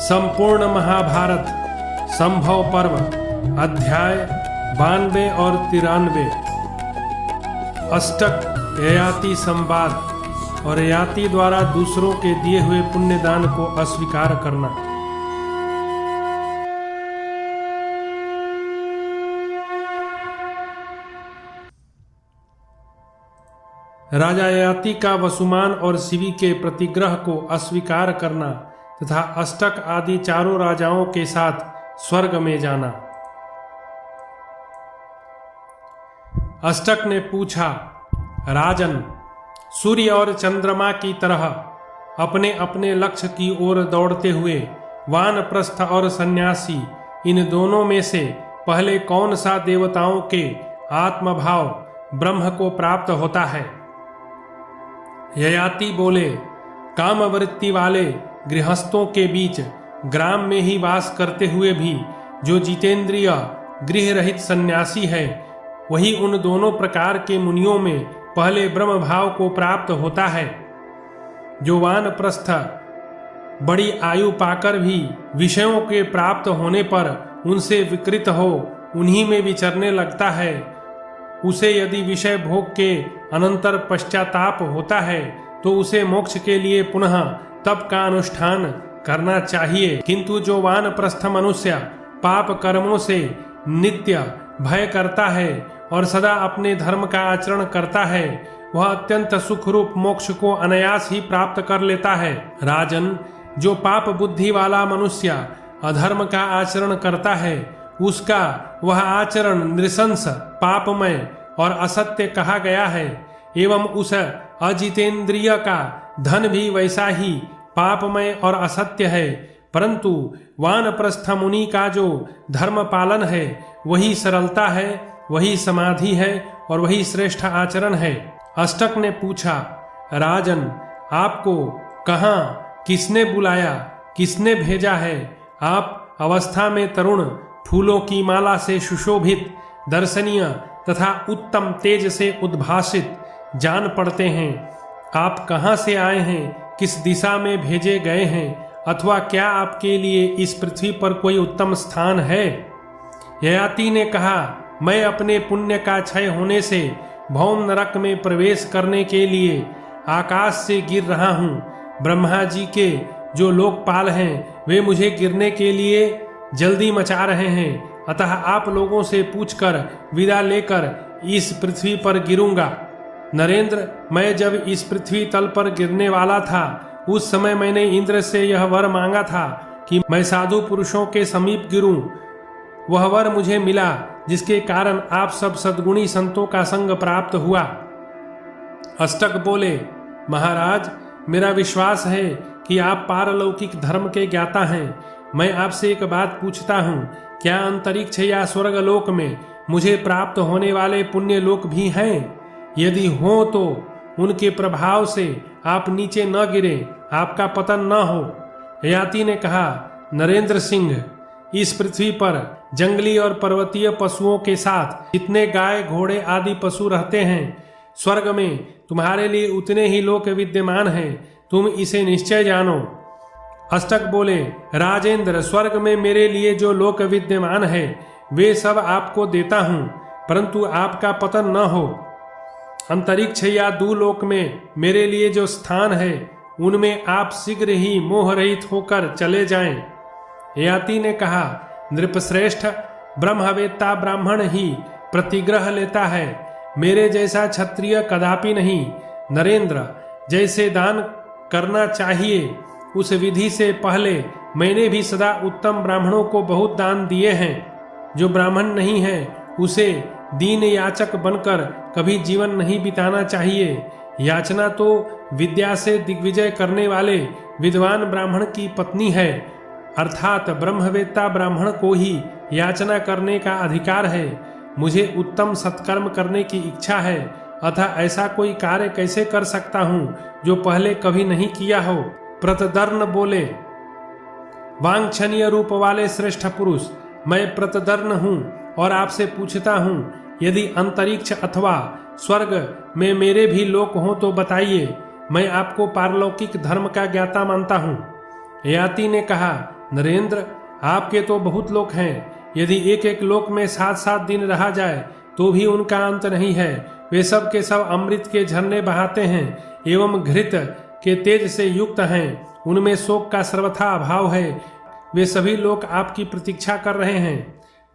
संपूर्ण महाभारत संभव पर्व अध्याय 92 और 93। अष्टक ययाति संवाद और ययाति द्वारा दूसरों के दिए हुए पुण्यदान को अस्वीकार करना। राजा ययाति का वसुमान और शिवी के प्रतिग्रह को अस्वीकार करना तथा अष्टक आदि चारों राजाओं के साथ स्वर्ग में जाना। अष्टक ने पूछा, राजन, सूर्य और चंद्रमा की तरह अपने अपने लक्ष्य की ओर दौड़ते हुए वानप्रस्थ और सन्यासी, इन दोनों में से पहले कौन सा देवताओं के आत्मभाव ब्रह्म को प्राप्त होता है? ययाति बोले, कामवृत्ति वाले गृहस्थों के बीच ग्राम में ही वास करते हुए भी जो जितेंद्रिय गृह रहित सन्यासी है, वही उन दोनों प्रकार के मुनियों में पहले ब्रह्म भाव को प्राप्त होता है। जो वानप्रस्थ बड़ी आयु पाकर भी विषयों के प्राप्त होने पर उनसे विकृत हो उन्हीं में विचरने लगता है, उसे यदि विषय भोग के अनंतर पश्चाताप होता है तो उसे मोक्ष के लिए पुनः तप का अनुष्ठान करना चाहिए। किंतु जो वानप्रस्थ मनुष्य पाप कर्मों से नित्य भय करता है और सदा अपने धर्म का आचरण करता है, वह अत्यंत सुखरूप मोक्ष को अनायास ही प्राप्त कर लेता है। राजन, जो पाप बुद्धि वाला मनुष्य अधर्म का आचरण करता है, उसका वह आचरण नृशंस, पापमय और असत्य कहा गया है। एवं उस अजितेंद्रिय का धन भी वैसा ही पापमय और असत्य है। परंतु वानप्रस्थ मुनि का जो धर्म पालन है वही सरलता है, वही समाधि है और वही श्रेष्ठ आचरण है। अष्टक ने पूछा, राजन, आपको कहाँ किसने बुलाया, किसने भेजा है? आप अवस्था में तरुण, फूलों की माला से सुशोभित, दर्शनीय तथा उत्तम तेज से उद्भासित जान पड़ते हैं। आप कहाँ से आए हैं, किस दिशा में भेजे गए हैं, अथवा क्या आपके लिए इस पृथ्वी पर कोई उत्तम स्थान है? ययाति ने कहा, मैं अपने पुण्य का क्षय होने से भौम नरक में प्रवेश करने के लिए आकाश से गिर रहा हूँ। ब्रह्मा जी के जो लोकपाल हैं वे मुझे गिरने के लिए जल्दी मचा रहे हैं, अतः आप लोगों से पूछकर विदा लेकर इस पृथ्वी पर गिरूंगा। नरेंद्र, मैं जब इस पृथ्वी तल पर गिरने वाला था उस समय मैंने इंद्र से यह वर मांगा था कि मैं साधु पुरुषों के समीप गिरूं। वह वर मुझे मिला, जिसके कारण आप सब सद्गुणी संतों का संग प्राप्त हुआ। अष्टक बोले, महाराज, मेरा विश्वास है कि आप पारलौकिक धर्म के ज्ञाता हैं। मैं आपसे एक बात पूछता हूँ, क्या अंतरिक्ष या स्वर्गलोक में मुझे प्राप्त होने वाले पुण्य लोक भी हैं? यदि हो तो उनके प्रभाव से आप नीचे न गिरे, आपका पतन न हो। ययाति ने कहा, नरेंद्र सिंह, इस पृथ्वी पर जंगली और पर्वतीय पशुओं के साथ जितने गाय, घोड़े आदि पशु रहते हैं, स्वर्ग में तुम्हारे लिए उतने ही लोक विद्यमान हैं। तुम इसे निश्चय जानो। अष्टक बोले, राजेंद्र, स्वर्ग में मेरे लिए जो लोक विद्यमान है वे सब आपको देता हूँ, परंतु आपका पतन न हो। अंतरिक्ष या दूलोक में मेरे लिए जो स्थान है उनमें आप शीघ्र ही मोह रहित होकर चले जाएं। ययाति ने कहा, नृपश्रेष्ठ, ब्रह्मवेत्ता ब्राह्मण ही प्रतिग्रह लेता है, मेरे जैसा क्षत्रिय कदापि नहीं। नरेंद्र, जैसे दान करना चाहिए उस विधि से पहले मैंने भी सदा उत्तम ब्राह्मणों को बहुत दान दिए हैं। जो ब्राह्मण नहीं है उसे दीन याचक बनकर कभी जीवन नहीं बिताना चाहिए। याचना तो विद्या से दिग्विजय करने वाले विद्वान ब्राह्मण की पत्नी है, अर्थात ब्रह्मवेत्ता ब्राह्मण को ही याचना करने का अधिकार है। मुझे उत्तम सत्कर्म करने की इच्छा है, अतः ऐसा कोई कार्य कैसे कर सकता हूँ जो पहले कभी नहीं किया हो। प्रतदर्न बोले, वांछनीय रूप वाले श्रेष्ठ पुरुष, मैं प्रतदर्न हूँ और आपसे पूछता हूँ, यदि अंतरिक्ष अथवा स्वर्ग में मेरे भी लोक हों तो बताइए, मैं आपको पारलौकिक धर्म का ज्ञाता मानता हूँ। ययाति ने कहा, नरेंद्र, आपके तो बहुत लोक हैं, यदि एक एक लोक में 7-7 दिन रहा जाए तो भी उनका अंत नहीं है। वे सब के सब अमृत के झरने बहाते हैं एवं घृत के तेज से युक्त हैं। उनमें शोक का सर्वथा अभाव है। वे सभी लोग आपकी प्रतीक्षा कर रहे हैं।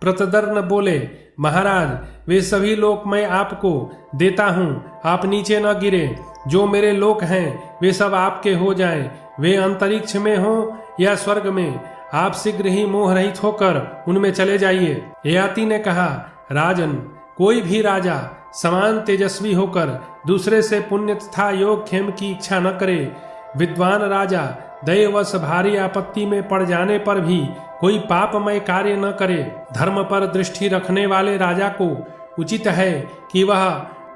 प्रतदर्न बोले, महाराज, वे सभी लोक मैं आपको देता हूँ, आप नीचे न गिरे। जो मेरे लोक हैं वे सब आपके हो जाएं, वे अंतरिक्ष में हो या स्वर्ग में। आप शीघ्र ही मोह रहित होकर उनमें चले जाइए। ययाति ने कहा, राजन, कोई भी राजा समान तेजस्वी होकर दूसरे से पुण्य तथा योग क्षेम की इच्छा न करे। विद्वान राजा दैवश भारी आपत्ति में पड़ जाने पर भी कोई पापमय कार्य न करे। धर्म पर दृष्टि रखने वाले राजा को उचित है कि वह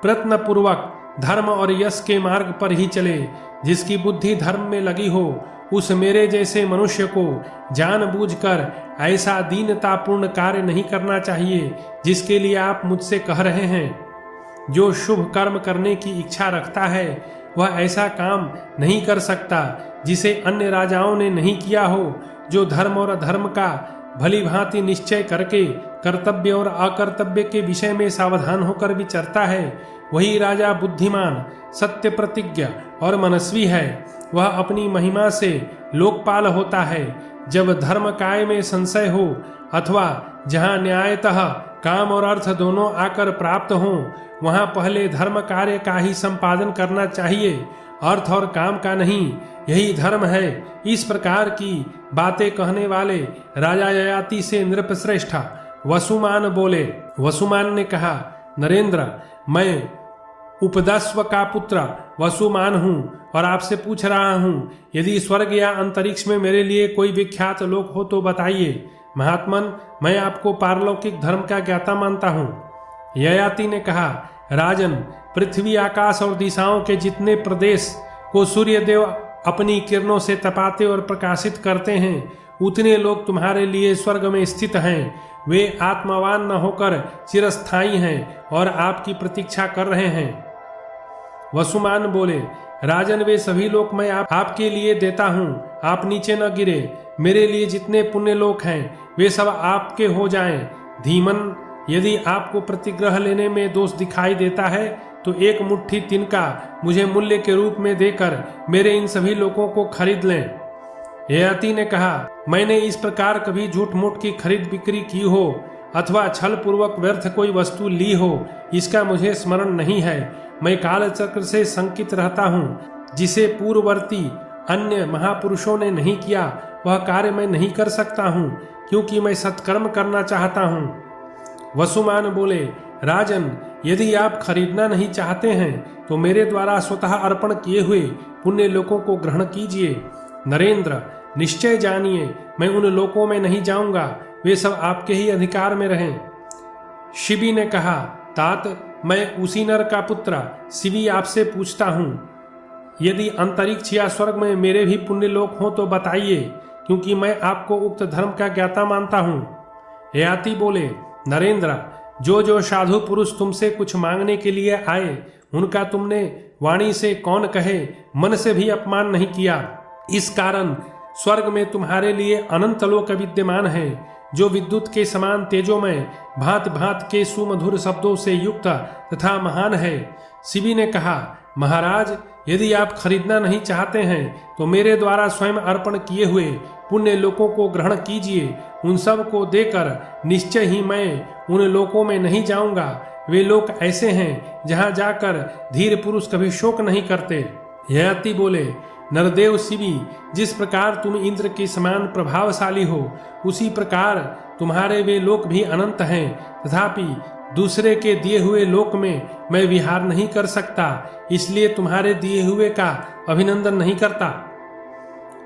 प्रयत्न पूर्वक धर्म और यश के मार्ग पर ही चले। जिसकी बुद्धि धर्म में लगी हो उस मेरे जैसे मनुष्य को जानबूझकर ऐसा दीनतापूर्ण कार्य नहीं करना चाहिए जिसके लिए आप मुझसे कह रहे हैं। जो शुभ कर्म करने की इच्छा रखता है वह ऐसा काम नहीं कर सकता जिसे अन्य राजाओं ने नहीं किया हो। जो धर्म और अधर्म का भली भांति निश्चय करके कर्तव्य और अकर्तव्य के विषय में सावधान होकर विचरता है, वही राजा बुद्धिमान, सत्य प्रतिज्ञ और मनस्वी है। वह अपनी महिमा से लोकपाल होता है। जब धर्म काय में संशय हो अथवा जहाँ न्यायतः काम और अर्थ दोनों आकर प्राप्त हों, वहाँ पहले धर्म कार्य का ही संपादन करना चाहिए, अर्थ और काम का नहीं। यही धर्म है। इस प्रकार की बातें कहने वाले राजा ययाति से नृपश्रेष्ठ वसुमान बोले। वसुमान ने कहा, नरेंद्र, मैं उपदस्व का पुत्र वसुमान हूँ और आपसे पूछ रहा हूँ, यदि स्वर्ग या अंतरिक्ष में मेरे लिए कोई विख्यात लोक हो तो बताइए। महात्मन, मैं आपको पारलौकिक धर्म का ज्ञाता मानता हूँ। ययाति ने कहा, राजन, पृथ्वी, आकाश और दिशाओं के जितने प्रदेश को सूर्यदेव अपनी किरणों से तपाते और प्रकाशित करते हैं, उतने लोग तुम्हारे लिए स्वर्ग में स्थित हैं। वे आत्मवान न होकर चिरस्थायी हैं और आपकी प्रतीक्षा कर रहे हैं। वसुमान बोले, राजन, वे सभी लोक मैं आपके लिए देता हूँ, आप नीचे न गिरे। मेरे लिए जितने पुण्य लोक हैं वे सब आपके हो जाएं। धीमन, यदि आपको प्रतिग्रह लेने में दोष दिखाई देता है तो एक मुट्ठी तिनका मुझे मूल्य के रूप में देकर मेरे इन सभी लोगों को खरीद लें। ययाति ने कहा, मैंने इस प्रकार कभी झूठ मूठ की खरीद बिक्री की हो अथवा छल पूर्वक व्यर्थ कोई वस्तु ली हो, इसका मुझे स्मरण नहीं है। मैं काल चक्र से संकित रहता हूँ। जिसे पूर्ववर्ती अन्य महापुरुषों ने नहीं किया वह कार्य मैं नहीं कर सकता हूँ, क्योंकि मैं सत्कर्म करना चाहता हूँ। वसुमान बोले, राजन, यदि आप खरीदना नहीं चाहते हैं तो मेरे द्वारा स्वतः अर्पण किए हुए पुण्य लोकों को ग्रहण कीजिए। नरेंद्र, निश्चय जानिए, मैं उन लोकों में नहीं जाऊंगा, वे सब आपके ही अधिकार में रहें। शिबी ने कहा, तात, मैं उसी नर का पुत्र शिबी आपसे पूछता हूँ, यदि अंतरिक्ष या स्वर्ग में मेरे भी पुण्य लोक हो तो बताइए, क्योंकि मैं आपको उक्त धर्म का ज्ञाता मानता हूँ। ययाति बोले, नरेंद्र, जो साधु पुरुष तुमसे कुछ मांगने के लिए आए उनका तुमने वाणी से कौन कहे मन से भी अपमान नहीं किया। इस कारण स्वर्ग में तुम्हारे लिए अनंत लोक विद्यमान है, जो विद्युत के समान तेजोमय, भांत भांत के सुमधुर शब्दों से युक्त तथा महान है। शिबी ने कहा, महाराज, यदि आप खरीदना नहीं चाहते हैं तो मेरे द्वारा स्वयं अर्पण किए हुए पुण्य लोकों को ग्रहण कीजिए। उन सब को देकर निश्चय ही मैं उन लोकों में नहीं जाऊंगा। वे लोग ऐसे हैं जहां जाकर धीर पुरुष कभी शोक नहीं करते। ययाति बोले, नरदेव शिबी, जिस प्रकार तुम इंद्र के समान प्रभावशाली हो, उसी प्रकार तुम्हारे वे लोक भी अनंत हैं। तथापि दूसरे के दिए हुए लोक में मैं विहार नहीं कर सकता, इसलिए तुम्हारे दिए हुए का अभिनंदन नहीं करता।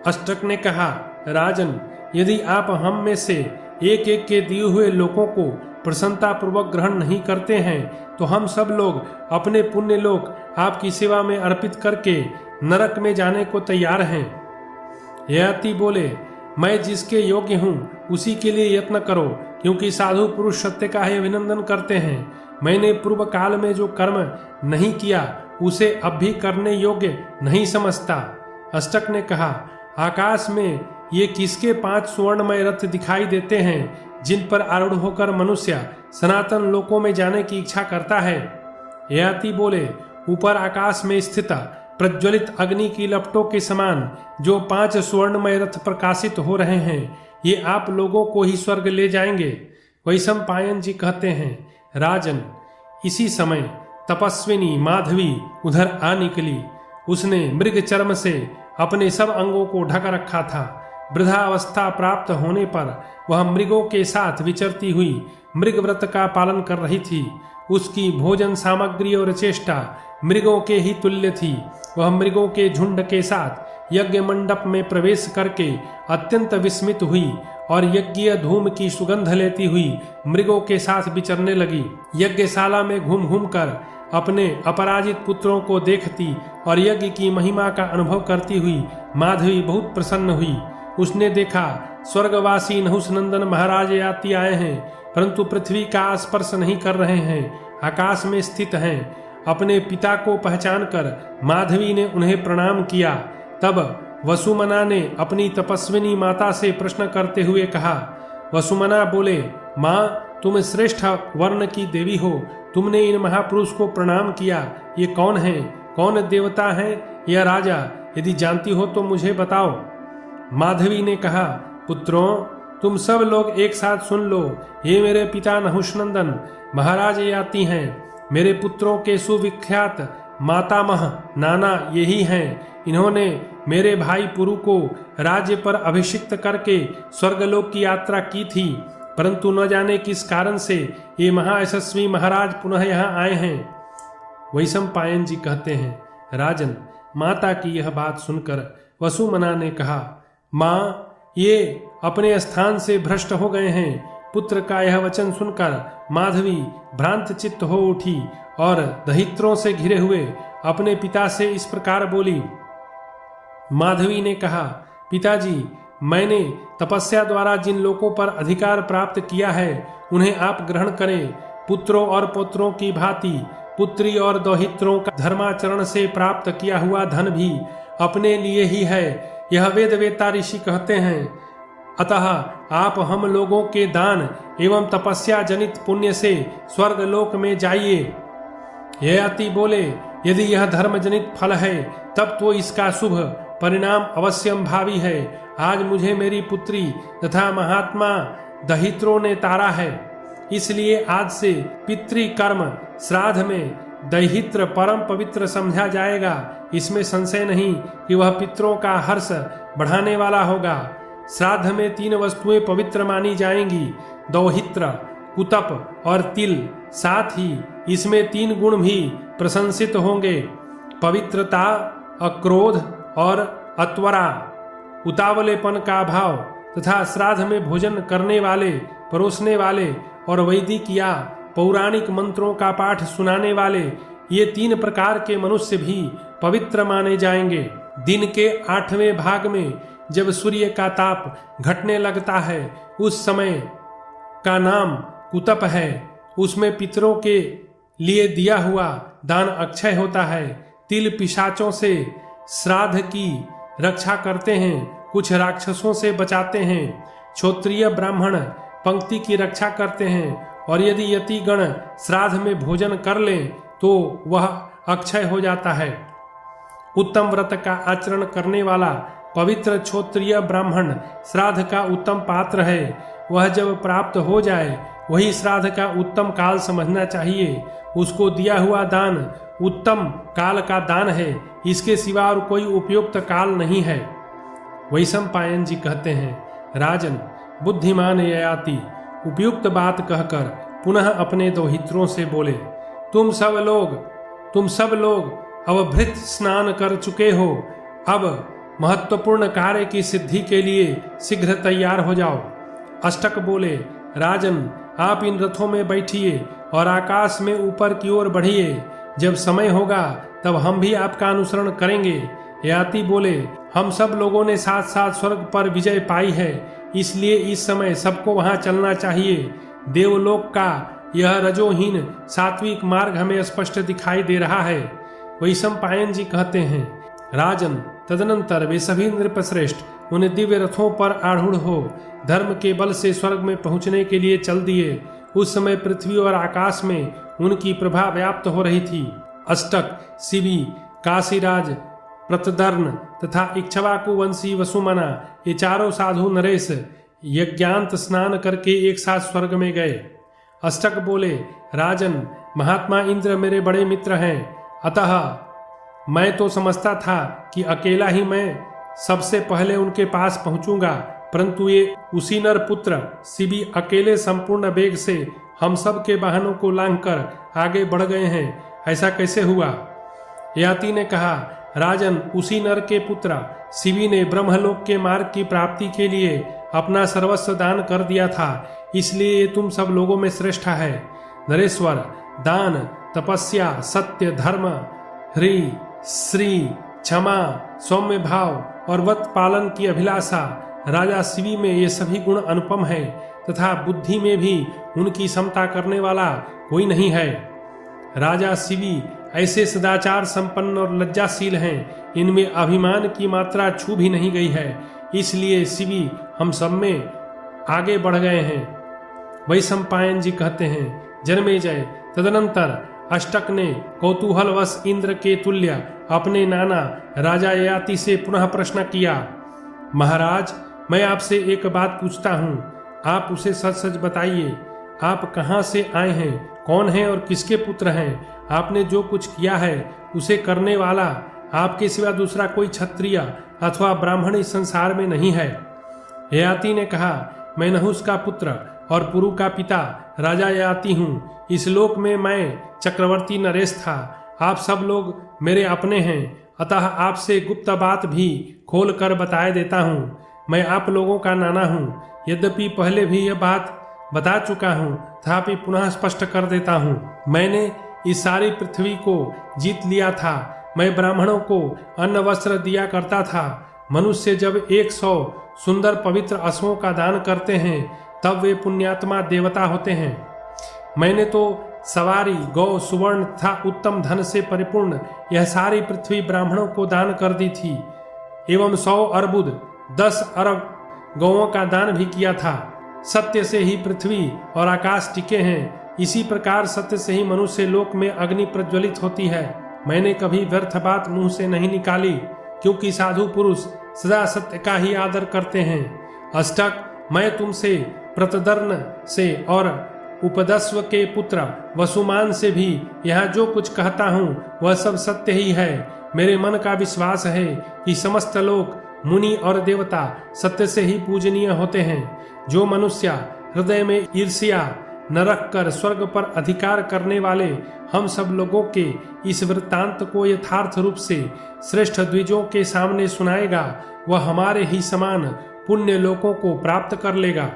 अष्टक ने कहा, राजन, यदि आप हम में से एक एक के दिए हुए लोकों को प्रसन्नता पूर्वक ग्रहण नहीं करते हैं तो हम सब लोग अपने पुण्य लोक आपकी सेवा में अर्पित करके नरक में जाने को तैयार हैं। ययाति बोले, मैं जिसके योग्य हूँ उसी के लिए यत्न करो, क्योंकि साधु पुरुष सत्य का ही अभिनंदन करते हैं। मैंने पूर्व काल में जो कर्म नहीं किया उसे अब भी करने योग्य नहीं समझता। अष्टक ने कहा, आकाश में ये किसके 5 सुवर्णमय रथ दिखाई देते हैं जिन पर आरूढ़ होकर मनुष्य सनातन लोकों में जाने की इच्छा करता है? ययाति बोले, ऊपर आकाश में स्थित प्रज्वलित अग्नि की लपटों के समान जो 5 सुवर्णमय रथ प्रकाशित हो रहे हैं, ये आप लोगों को ही स्वर्ग ले जाएंगे। वैशंपायन जी कहते हैं, राजन, इसी समय तपस्विनी माधवी उधर आ निकली। उसने मृग चर्म से अपने सब अंगों को ढक रखा था। वृद्धावस्था प्राप्त होने पर वह मृगों के साथ विचरती हुई मृग व्रत का पालन कर रही थी। उसकी भोजन सामग्री और चेष्टा मृगों के ही तुल्य थी। वह मृगों के झुंड के साथ यज्ञ मंडप में प्रवेश करके अत्यंत विस्मित हुई और यज्ञीय धूम की सुगंध लेती हुई मृगों के साथ विचरने लगी। यज्ञशाला में घूम घूम कर अपने अपराजित पुत्रों को देखती और यज्ञ की महिमा का अनुभव करती हुई माधवी बहुत प्रसन्न हुई। उसने देखा स्वर्गवासी नहुष नंदन महाराज याति आए हैं, परंतु पृथ्वी का स्पर्श नहीं कर रहे हैं, आकाश में स्थित हैं। अपने पिता को पहचान कर माधवी ने उन्हें प्रणाम किया। तब वसुमना ने अपनी तपस्विनी माता से प्रश्न करते हुए कहा। वसुमना बोले, माँ, तुम श्रेष्ठ वर्ण की देवी हो, तुमने इन महापुरुष को प्रणाम किया। ये कौन है? कौन देवता है या राजा? यदि जानती हो तो मुझे बताओ। माधवी ने कहा, पुत्रों, तुम सब लोग एक साथ सुन लो। ये मेरे पिता नहुषनंदन महाराज याति हैं। मेरे पुत्रों के सुविख्यात मातामह नाना यही हैं। इन्होंने मेरे भाई पुरु को राज्य पर अभिषिक्त करके स्वर्गलोक की यात्रा की थी, परंतु न जाने किस कारण से ये महायशस्वी महाराज पुनः यहाँ आए हैं। वैशंपायन जी कहते हैं, राजन, माता की यह बात सुनकर वसुमना ने कहा, माँ, ये अपने स्थान से भ्रष्ट हो गए हैं। पुत्र का यह वचन सुनकर माधवी भ्रांत चित्त हो उठी और दहित्रों से घिरे हुए अपने पिता से इस प्रकार बोली। माधवी ने कहा, पिताजी, मैंने तपस्या द्वारा जिन लोगों पर अधिकार प्राप्त किया है उन्हें आप ग्रहण करें। पुत्रों और पुत्रों की भांति पुत्री और दौहित्रों का धर्माचरण से प्राप्त किया हुआ धन भी अपने लिए ही है, यह वेद वेता ऋषि कहते हैं। अतः आप हम लोगों के दान एवं तपस्या जनित पुण्य से स्वर्ग लोक में जाइए। ययाति बोले, यदि यह धर्म जनित फल है तब तो इसका शुभ परिणाम अवश्यंभावी है। आज मुझे मेरी पुत्री तथा महात्मा दहित्रों ने तारा है, इसलिए आज से पितृकर्म श्राद्ध में दहित्र परम पवित्र समझा जाएगा। इसमें संशय नहीं कि वह पितरों का हर्ष बढ़ाने वाला होगा। श्राद्ध में 3 वस्तुएं पवित्र मानी जाएंगी, दौहित्र, कुतप और तिल। साथ ही इसमें 3 गुण भी प्रशंसित होंगे, पवित्रता, अक्रोध और अत्वरा, उतावलेपन का भाव तथा श्राद्ध में भोजन करने वाले, परोसने वाले और वैदिक या पौराणिक मंत्रों का पाठ सुनाने वाले, ये 3 प्रकार के मनुष्य भी पवित्र माने जाएंगे। दिन के 8वें भाग में जब सूर्य का ताप घटने लगता है, उस समय का नाम कुतप है। उसमें पितरों के लिए दिया हुआ दान अक्षय होता है। तिल पिशाचों से श्राद्ध की रक्षा करते हैं, कुछ राक्षसों से बचाते हैं। क्षत्रिय ब्राह्मण पंक्ति की रक्षा करते हैं और यदि यतिगण श्राद्ध में भोजन कर लें तो वह अक्षय हो जाता है। उत्तम व्रत का आचरण करने वाला पवित्र क्षत्रिय ब्राह्मण श्राद्ध का उत्तम पात्र है। वह जब प्राप्त हो जाए वही श्राद्ध का उत्तम काल समझना चाहिए। उसको दिया हुआ दान उत्तम काल का दान है, इसके सिवा और कोई उपयुक्त काल नहीं है। वैशंपायन जी कहते हैं, राजन, बुद्धिमान ययाति उपयुक्त बात कहकर पुनः अपने दौहित्रों से बोले, तुम सब लोग अब भृत स्नान कर चुके हो। अब महत्वपूर्ण कार्य की सिद्धि के लिए शीघ्र तैयार हो जाओ। अष्टक बोले, राजन, आप इन रथों में बैठिए और आकाश में ऊपर की ओर बढ़िए। जब समय होगा तब हम भी आपका अनुसरण करेंगे। ययाति बोले, हम सब लोगों ने साथ साथ स्वर्ग पर विजय पाई है, इसलिए इस समय सबको वहां चलना चाहिए। देवलोक का यह रजोहीन सात्विक मार्ग हमें स्पष्ट दिखाई दे रहा है। वैशंपायन जी कहते हैं, राजन, तदनंतर वे सभी नृपश्रेष्ठ उन दिव्य रथों पर आरूढ़ हो धर्म के बल से स्वर्ग में पहुंचने के लिए चल दिए। उस समय पृथ्वी और आकाश में उनकी प्रभा व्याप्त हो रही थी। अष्टक, शिवी, काशीराज, प्रतदर्न तथा इक्ष्वाकु वंशी वसुमना, ये चारों साधु नरेश यज्ञांत स्नान करके एक साथ स्वर्ग में गए। अष्टक बोले, राजन, महात्मा इंद्र मेरे बड़े मित्र हैं, अतः मैं तो समझता था कि अकेला ही मैं सबसे पहले उनके पास पहुंचूंगा, परंतु ये उसी नर पुत्र शिवी अकेले संपूर्ण वेग से हम सब के वाहनों को लांघकर आगे बढ़ गए हैं। ऐसा कैसे हुआ? ययाति ने कहा, राजन, उसी नर के पुत्र शिवी ने ब्रह्मलोक के मार्ग की प्राप्ति के लिए अपना सर्वस्व दान कर दिया था, इसलिए ये तुम सब लोगों में श्रेष्ठ है। नरेश्वर, दान, तपस्या, सत्य, धर्म, ह्री, श्री, क्षमा, सौम्य भाव और व्रत पालन की अभिलाषा, राजा शिवी में ये सभी गुण अनुपम है तथा बुद्धि में भी उनकी समता करने वाला कोई नहीं है। राजा शिवी ऐसे सदाचार संपन्न और लज्जाशील हैं, इनमें अभिमान की मात्रा छू भी नहीं गई है, इसलिए शिवी हम सब में आगे बढ़ गए हैं। वैशंपायन जी कहते हैं, जन्मेजय, तदनंतर अष्टक ने कौतूहलवश इंद्र के तुल्य अपने नाना राजा ययाति से पुनः प्रश्न किया, महाराज, मैं आपसे एक बात पूछता हूँ, आप उसे सच सच बताइए। आप कहाँ से आए हैं, कौन हैं और किसके पुत्र हैं? आपने जो कुछ किया है उसे करने वाला आपके सिवा दूसरा कोई क्षत्रिय अथवा ब्राह्मण इस संसार में नहीं है। ययाति ने कहा, मैं नहुष का पुत्र और पुरु का पिता राजा ययाति हूँ। इस लोक में मैं चक्रवर्ती नरेश था। आप सब लोग मेरे अपने हैं, अतः आपसे गुप्त बात भी खोल कर बताए देता हूँ। मैं आप लोगों का नाना हूँ। यद्यपि पहले भी यह बात बता चुका हूँ, तथापि पुनः स्पष्ट कर देता हूँ। मैंने इस सारी पृथ्वी को जीत लिया था। मैं ब्राह्मणों को अन्न वस्त्र दिया करता था। मनुष्य जब 100 सुंदर पवित्र अश्वों का दान करते हैं तब वे पुण्यात्मा देवता होते हैं। मैंने तो सवारी, गौ, सुवर्ण तथा उत्तम धन से परिपूर्ण यह सारी पृथ्वी ब्राह्मणों को दान कर दी थी एवं 100 अर्बुद 10 अरब गौओं का दान भी किया था। सत्य से ही पृथ्वी और आकाश टिके हैं। इसी प्रकार सत्य से ही मनुष्य लोक में अग्नि प्रज्वलित होती है। मैंने कभी व्यर्थ बात मुंह से नहीं निकाली, क्योंकि साधु पुरुष सदा सत्य का ही आदर करते हैं। अष्टक, मैं तुमसे प्रतदर्न से और उपदस्व के पुत्र वसुमान से भी यहाँ जो कुछ कहता हूँ वह सब सत्य ही है। मेरे मन का विश्वास है कि समस्त लोग, मुनि और देवता सत्य से ही पूजनीय होते हैं। जो मनुष्य हृदय में ईर्ष्या न रख कर स्वर्ग पर अधिकार करने वाले हम सब लोगों के इस वृत्तांत को यथार्थ रूप से श्रेष्ठ द्विजों के सामने सुनाएगा, वह हमारे ही समान पुण्य लोकों को प्राप्त कर लेगा।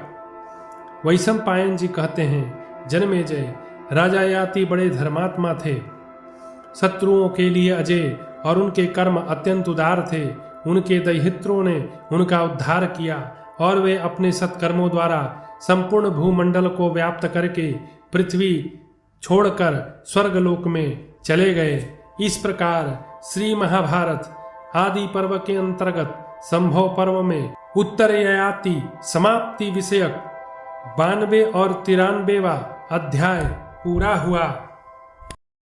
वैशंपायन जी कहते हैं, जन्मेजय, राजा ययाति बड़े धर्मात्मा थे, शत्रुओं के लिए अजय और उनके कर्म अत्यंत उदार थे। उनके दैहित्रों ने उनका उद्धार किया और वे अपने सत्कर्मों द्वारा संपूर्ण भूमंडल को व्याप्त करके पृथ्वी छोड़कर स्वर्गलोक में चले गए। इस प्रकार श्री महाभारत आदि पर्व के अंतर्गत संभव पर्व में उत्तर ययाति समाप्ति विषयक 92 और 93वां अध्याय पूरा हुआ।